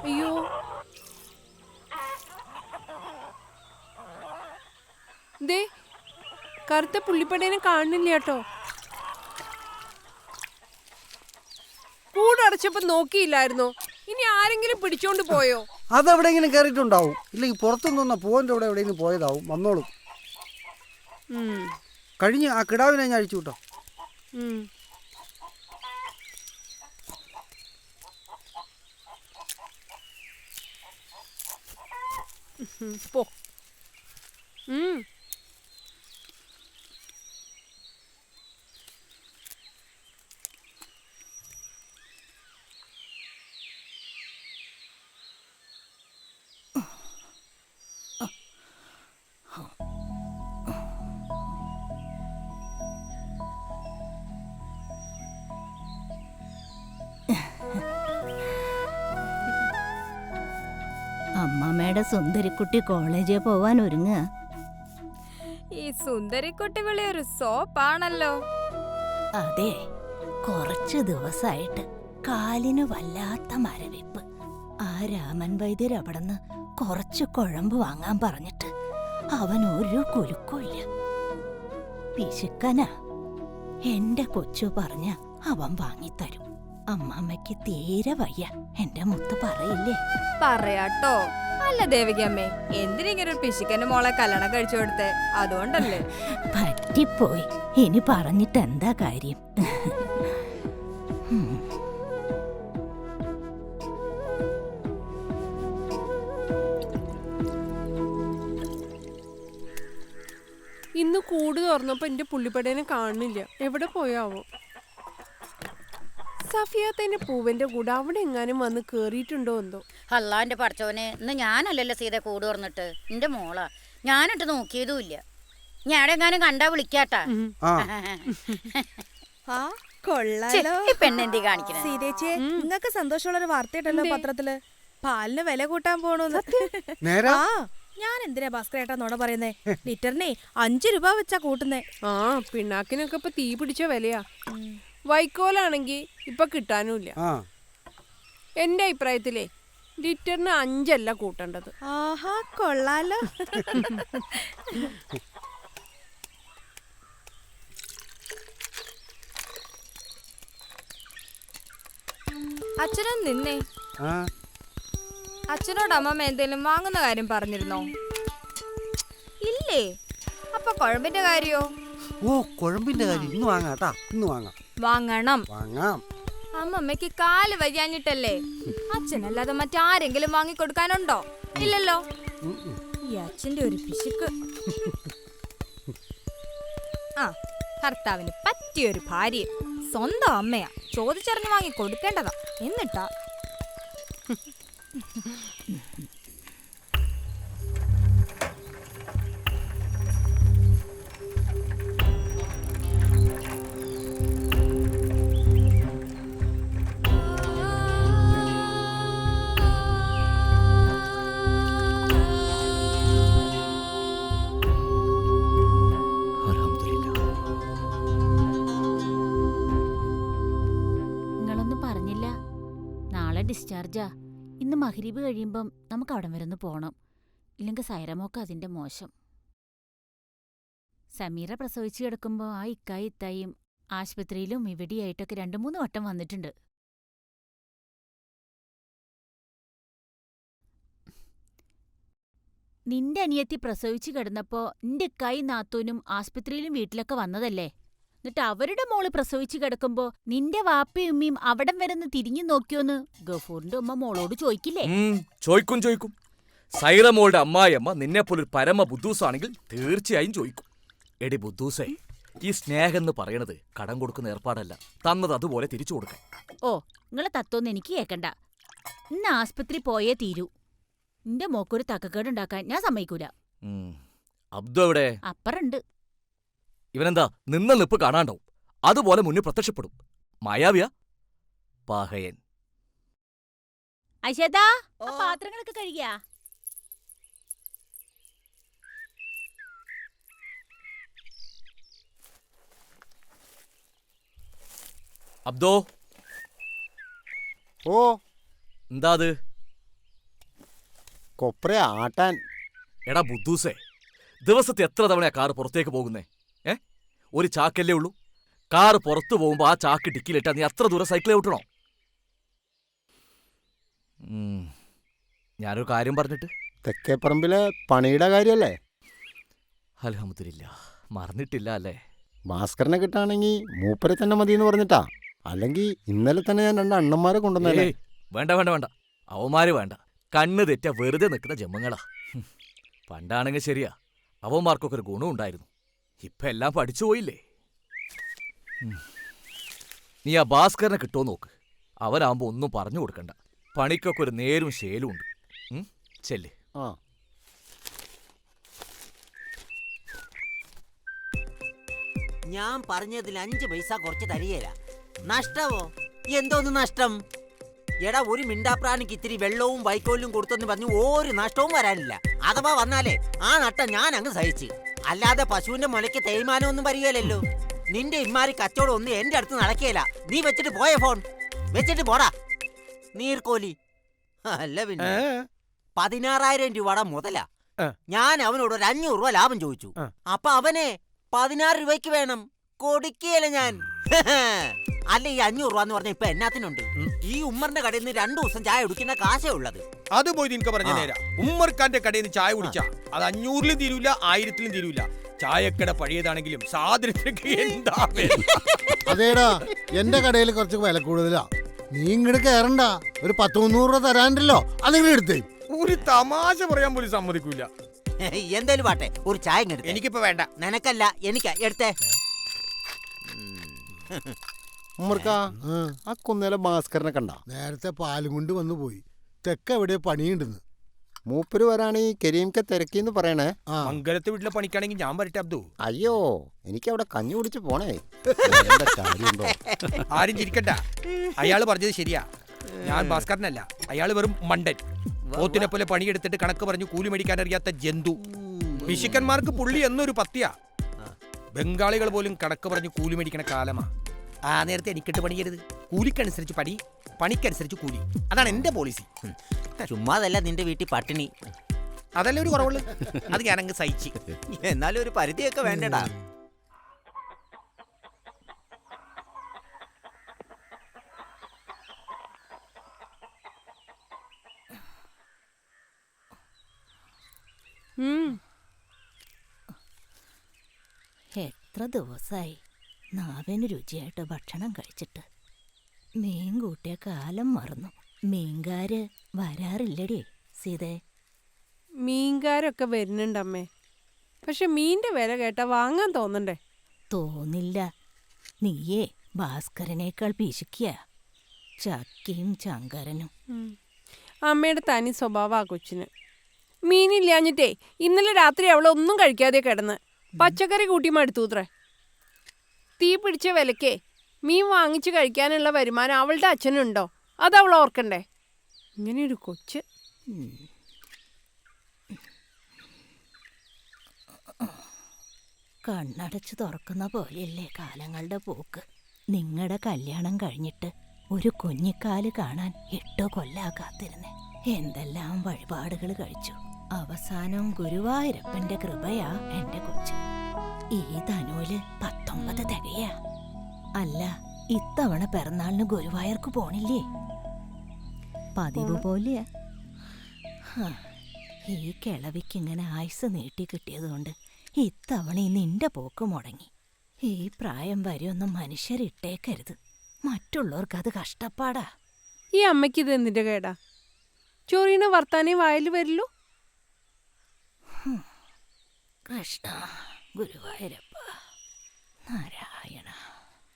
അയ്യോ, ദേ കറുത്ത പുള്ളിപ്പടേനെ കാണുന്നില്ല കേട്ടോ. കൂടടച്ചപ്പോ നോക്കിയില്ലായിരുന്നോ? ഇനി ആരെങ്കിലും പിടിച്ചോണ്ട് പോയോ? അതെവിടെയെങ്കിലും കയറിയിട്ടുണ്ടാവും. ഇല്ലെങ്കിൽ പുറത്തുനിന്ന് പൂവിൻ്റെ അവിടെ എവിടെയെങ്കിലും പോയതാവും. വന്നോളും. കഴിഞ്ഞ് ആ കിടാവിനെ ഞാൻ അഴിച്ചു വിട്ടോ. പോ. അമ്മമ്മയുടെ സുന്ദരിക്കുട്ടി കോളേജിൽ പോവാൻ ഒരുങ്ങുക. ഈ സുന്ദരിക്കുട്ടി വിളി ഒരു സോപ്പാണല്ലോ. അതെ, കുറച്ചു ദിവസമായിട്ട് കാലിന് വല്ലാത്ത മരവിപ്പ്. ആ രാമൻ വൈദ്യർ അവിടുന്ന് കുറച്ച് കുഴമ്പ് വാങ്ങാൻ പറഞ്ഞിട്ട് അവൻ ഒരു കുലുക്കില്ല. പിശുക്കനാ. എന്റെ കൊച്ചു പറഞ്ഞ അവൻ വാങ്ങിത്തരും. അമ്മമ്മയ്ക്ക് തീരെ വയ്യ. എന്റെ മുത്ത് പറയില്ലേ? പറയാട്ടോ. അല്ല ദേവികമ്മേ, എന്തിനിങ്ങനെ ഒരു പിശുക്കന്റെ മോളെ കല്യാണം കഴിച്ചു കൊടുത്തേ? അതുകൊണ്ടല്ലേ? പറ്റിപ്പോയി. ഇനി പറഞ്ഞിട്ട് എന്താ കാര്യം? ഇന്ന് കൂട് തുറന്നപ്പോ എന്റെ പുള്ളിപ്പടേനെ കാണുന്നില്ല. എവിടെ പോയാവോ? സഫിയാത്തന്റെ പൂവന്റെ കൂടെ അവിടെ എങ്ങാനും വന്ന് കേറിയിട്ടുണ്ടോ എന്തോ. അല്ലാന്റെ പഠിച്ചവനെ, ഇന്ന് ഞാനല്ലല്ലോ സീത കൂട് തുറന്നിട്ട്. എന്റെ മോളാ. ഞാനിട്ട് നോക്കിയതുമില്ല. ഞാൻ എങ്ങാനും കണ്ടാ വിളിക്കാട്ടാ. പെണ്ണെന്തി കാണിക്കണേ. സീതേച്ചേ, നിങ്ങക്ക് സന്തോഷമുള്ളൊരു വാർത്തയിട്ടല്ലോ പത്രത്തില്. പാലിന് വില കൂട്ടാൻ പോണോന്ന്. ആ, ഞാൻ എന്തിനാ ഭാസ്കരേട്ടാ നോട പറയുന്നേ? ലിറ്ററിനെ 5 രൂപ വെച്ചാ കൂട്ടുന്നേ. ആ, പിണ്ണാക്കിനൊക്കെ ഇപ്പൊ തീ പിടിച്ച വിലയാ. വൈക്കോലാണെങ്കി ഇപ്പൊ കിട്ടാനുമില്ല. എന്റെ അഭിപ്രായത്തിലേ ലിറ്ററിന് 5 അല്ല കൂട്ടേണ്ടത്. ആഹാ, കൊള്ളാലോ. അച്ഛനും നിന്നേ. അച്ഛനോട് അമ്മമ്മ എന്തേലും വാങ്ങുന്ന കാര്യം പറഞ്ഞിരുന്നോ? ഇല്ലേ? അപ്പൊ കുഴമ്പിന്റെ കാര്യോ? ഓ, കുഴമ്പിന്റെ കാര്യം ഇന്ന് വാങ്ങാട്ടാ. ഇന്ന് വാങ്ങാം. വാങ്ങണം. വാങ്ങാം. അമ്മമ്മയ്ക്ക് കാല് വയ്യാഞ്ഞിട്ടല്ലേ? അച്ഛനല്ലാതെ മറ്റാരെങ്കിലും വാങ്ങിക്കൊടുക്കാനുണ്ടോ? ഇല്ലല്ലോ. ഈ അച്ഛന്റെ ഒരു പിശുക്ക്. ആ, ഭർത്താവിന് പറ്റിയൊരു ഭാര്യ സ്വന്തം അമ്മയാ. ചോദിച്ചറിഞ്ഞ് വാങ്ങി കൊടുക്കേണ്ടതാ. എന്നിട്ടാ ഡിസ്ചാർജാ. ഇന്ന് മഗ്‌രിബ് കഴിയുമ്പം നമുക്ക് അവിടം വരെ ഒന്ന് പോണം. ഇല്ലെങ്കിൽ സൈറമോക്ക് അതിന്റെ മോശം. സമീറ പ്രസവിച്ചു കിടക്കുമ്പോൾ ആ ഇത്തായും ആശുപത്രിയിലും ഇവിടെയായിട്ടൊക്കെ 2-3 വട്ടം വന്നിട്ടുണ്ട്. നിന്റെ അനിയത്തി പ്രസവിച്ചു കിടന്നപ്പോ നിന്റെ ഇക്കായും നാത്തൂനും ആസ്പത്രിയിലും വീട്ടിലൊക്കെ വന്നതല്ലേ? എന്നിട്ട് അവരുടെ മോള് പ്രസവിച്ചു കിടക്കുമ്പോ നിന്റെ വാപ്പയും ഉമ്മയും അവിടം വരെ തിരിഞ്ഞു നോക്കിയോന്ന് ഗഫൂറിന്റെ ഉമ്മ മോളോട് ചോദിക്കില്ലേ? ചോദിക്കും. സൈറ മോളുടെ അമ്മായിയമ്മ നിന്നെപ്പോലൊരു പരമ ബുദ്ധൂസാണെങ്കിൽ തീർച്ചയായും ചോദിക്കും. എടി ബുദ്ധൂസേ, ഈ സ്നേഹം എന്ന് പറയണത് കടം കൊടുക്കുന്ന ഏർപ്പാടല്ല. തന്നത് അതുപോലെ തിരിച്ചു കൊടുക്കാൻ. ഓ, നിങ്ങളെ തത്വൊന്നും എനിക്ക് കേക്കണ്ട. ഇന്ന് ആസ്പത്രി പോയേ തീരൂ. നിന്റെ മോക്കൊരു തക്കക്കേടുണ്ടാക്കാൻ ഞാൻ സമ്മതിക്കൂല. അബ്ദു എവിടെ? അപ്പറുണ്ട്. ഇവനെന്താ നിന്ന നിപ്പ് കാണാണ്ടാവും. അതുപോലെ മുന്നിൽ പ്രത്യക്ഷപ്പെടും. മായാവിയ പാഹയൻ. ഐഷേതാ, പാത്രങ്ങളൊക്കെ കഴുകിയാ? അബ്ദോ. ഓ, എന്താ അത്? കൊപ്ര ആട്ടാൻ. എടാ ബുദ്ധൂസേ, ദിവസത്തെ എത്ര തവണയാ കാറ് പുറത്തേക്ക് പോകുന്നേ? ഒരു ചാക്കല്ലേ ഉള്ളൂ. കാറ് പുറത്തു പോകുമ്പോ ആ ചാക്ക് ഡിക്കിലിട്ടാ നീ അത്ര ദൂരം സൈക്കിൾ ഓട്ടണോ? ഞാനൊരു കാര്യം പറഞ്ഞിട്ട്. തെക്കേപ്പറമ്പിലെ പണിയുടെ കാര്യല്ലേ? അൽഹംദുലില്ലാ, മറന്നിട്ടില്ല അല്ലേ? ഭാസ്കരനെ കിട്ടാണെങ്കിൽ മൂപ്പരെ തന്നെ മതിയെന്ന് പറഞ്ഞിട്ടാ. അല്ലെങ്കിൽ ഇന്നലെ തന്നെ ഞാൻ 2 അണ്ണന്മാരെ കൊണ്ടുവന്നേ. വേണ്ട വേണ്ട വേണ്ട, അവന്മാര് വേണ്ട. കണ്ണ് തെറ്റ വെറുതെ നിൽക്കുന്ന ജന്മങ്ങളാ. പണ്ടാണെങ്കിൽ ശരിയാ, അവന്മാർക്കൊക്കെ ഒരു ഗുണം ഉണ്ടായിരുന്നു. ഇപ്പൊ എല്ലാം പഠിച്ചു പോയില്ലേ? നീ ആ ഭാസ്കരനെ കിട്ടുമോ നോക്ക്. അവനാകുമ്പോ ഒന്നും പറഞ്ഞു കൊടുക്കണ്ട. പണിക്കൊക്കെ ഒരു നേരും ശേലും ഉണ്ട്. ചെല്ല്. ഞാൻ പറഞ്ഞതിൽ 5 പൈസ കുറച്ച് തരികയില്ല. നഷ്ടവോ? എന്തോന്ന് നഷ്ടം? എടാ, ഒരു മിണ്ടാപ്രാണിക്ക് ഇത്തിരി വെള്ളവും വൈക്കോലും കൊടുത്തെന്ന് പറഞ്ഞു ഒരു നഷ്ടവും വരാനില്ല. അഥവാ വന്നാലേ ആ നട്ടം ഞാൻ അങ്ങ് സഹിച്ച്. അല്ലാതെ പശുവിന്റെ മുലയ്ക്ക് തേയ്മാനമൊന്നും വരികയില്ലല്ലോ. നിന്റെ ഇമ്മാരി കച്ചവടം ഒന്നും എന്റെ അടുത്ത് നടക്കുകയില്ല. നീ വെച്ചിട്ട് പോയ ഫോൺ വെച്ചിട്ട് പോടാ നീർക്കോലി. അല്ല പിന്നെ 16,000 രൂപയുടെ മുതലാ. ഞാൻ അവനോട് ഒരു 500 രൂപ ലാഭം ചോദിച്ചു. അപ്പൊ അവനെ 16 രൂപയ്ക്ക് വേണം. കൊടുക്കുകയല്ല ഞാൻ. അല്ല, ഈ 500 രൂപ എന്ന് പറഞ്ഞ ഇപ്പൊ എന്നാത്തിനുണ്ട്? ഈ ഉമ്മറിന്റെ കടയിൽ നിന്ന് 2 ദിവസം ചായ കുടിക്കുന്ന കാശേ ഉള്ളത്. അത് പോയി നിനക്ക് പറഞ്ഞ നേരാ. ഉമ്മർക്കാന്റെ കടയിൽ നിന്ന് ചായ കുടിച്ചാ അത് 500-ലും തീരൂല, 1000-ലും തീരൂല. ചായക്കട പഴയതാണെങ്കിലും സാധനത്തിനൊക്കെ എന്താ? അതേടാ, എന്റെ കടയിൽ കുറച്ച് വില കൂടുതലാ. നീ ഇങ്ങോട്ട് കയറണ്ട. ഒരു 10-300 രൂപ തരാണ്ടല്ലോ, അതെങ്കിലും എടുത്തേ. ഒരു തമാശ പറയാൻ പോലും സമ്മതിക്കൂല. എന്തേലും പാട്ടെ, ഒരു ചായ എനിക്കിപ്പോ വേണ്ട. നിനക്കല്ല, എനിക്കാ. എടുത്തേ. ഉമ്മർക്കാ, ആ കുന്നേലെ ഭാസ്കരനെ കണ്ട? നേരത്തെ പാലും കൊണ്ട് വന്നു പോയി. തെക്ക് എവിടെ പണിയുണ്ടെന്ന്. മൂപ്പര് വരാണെങ്കിൽ കരീംക്കെ തിരക്കിന്ന് പറയണേ. മംഗലത്തെ വീട്ടിലെ പണിക്കാണെങ്കിൽ ഞാൻ വരട്ടെ അബ്ദു. അയ്യോ, എനിക്ക് അവിടെ കഞ്ഞി കുടിച്ച് പോണേ. ആരും ചിരിക്കണ്ട. അയാള് പറഞ്ഞത് ശരിയാ. ഞാൻ ഭാസ്കരനല്ല, അയാള് വെറും മണ്ടൻ. പോത്തിനെ പോലെ പണിയെടുത്തിട്ട് കണക്ക് പറഞ്ഞു കൂലി മേടിക്കാൻ അറിയാത്ത ജന്തു. പിശുക്കന്മാർക്ക് പുള്ളി എന്നൊരു പത്തിയാ. ബംഗാളികൾ പോലും കണക്ക് പറഞ്ഞു കൂലി മേടിക്കണ കാലമാ. ആ നേരത്തെ എനിക്കിട്ട് പണിയരുത്. കൂലിക്കനുസരിച്ച് പണി, പണിക്കനുസരിച്ച് കൂലി. അതാണ് എന്റെ പോളിസി. ചുമ്മാതല്ല നിന്റെ വീട്ടിൽ പട്ടിണി. അതല്ലേ ഒരു കുറവുള്ളു. അത് ഞാനങ്ങ് സഹിച്ച്. എന്നാലും ഒരു പരിധിയൊക്കെ വേണ്ടടാ. എത്ര ദിവസമായി നാവിന് രുചിയായിട്ട് ഭക്ഷണം കഴിച്ചിട്ട്. മീൻ കൂട്ടിയ കാലം മറന്നു. മീൻകാര് വരാറില്ലടി സീതേ? മീൻകാരൊക്കെ വരുന്നുണ്ടമ്മേ. പക്ഷെ മീൻ്റെ വില കേട്ടാ വാങ്ങാൻ തോന്നണ്ടേ? തോന്നില്ല. നീയേ ഭാസ്കരനേക്കാൾ പിശുക്കിയ. ചക്കയും ചങ്കരനും. അമ്മയുടെ തനി സ്വഭാവം ആ കൊച്ചിന്. മീനില്ലാഞ്ഞിട്ടേ ഇന്നലെ രാത്രി അവളൊന്നും കഴിക്കാതെ കിടന്ന് പച്ചക്കറി കൂട്ടി മടുത്തൂത്രേ. തീ പിടിച്ച വിലക്കേ മീൻ വാങ്ങിച്ച് കഴിക്കാനുള്ള വരുമാനം അവളുടെ അച്ഛനുണ്ടോ? അതവൾ ഓർക്കണ്ടേ? ഇങ്ങനെയൊരു കൊച്ച്. കണ്ണടച്ച് തുറക്കുന്ന പോലെയല്ലേ കാലങ്ങളുടെ പോക്ക്. നിങ്ങളുടെ കല്യാണം കഴിഞ്ഞിട്ട് ഒരു കുഞ്ഞിക്കാല് കാണാൻ 8 കൊല്ലാ കാത്തിരുന്നേ. എന്തെല്ലാം വഴിപാടുകൾ കഴിച്ചു. അവസാനം ഗുരുവായൂരപ്പന്റെ കൃപയാ എന്റെ കൊച്ചു. ഈ തനൂല് 19 തികയാ. അല്ല, ഇത്തവണ പിറന്നാളിന് ഗുരുവായൂർക്ക് പോണില്ലേ? പതിവ് പോലെയാ. ഈ കിളവിക്കിങ്ങനെ ആയുസ് നീട്ടി കിട്ടിയതുകൊണ്ട് ഇത്തവണ നിന്റെ പോക്ക് മുടങ്ങി. ഈ പ്രായം വരെയൊന്നും മനുഷ്യരിട്ടേക്കരുത്. മറ്റുള്ളവർക്കത് കഷ്ടപ്പാടാ. ഈ അമ്മയ്ക്കിത് എന്തിന്റെ കേടാ? ചൊറിയണ വർത്താനേ വായിൽ വരില്ലൂ. കൃഷ്ണ, ഗുരുവായൂരപ്പ, നാരായണ.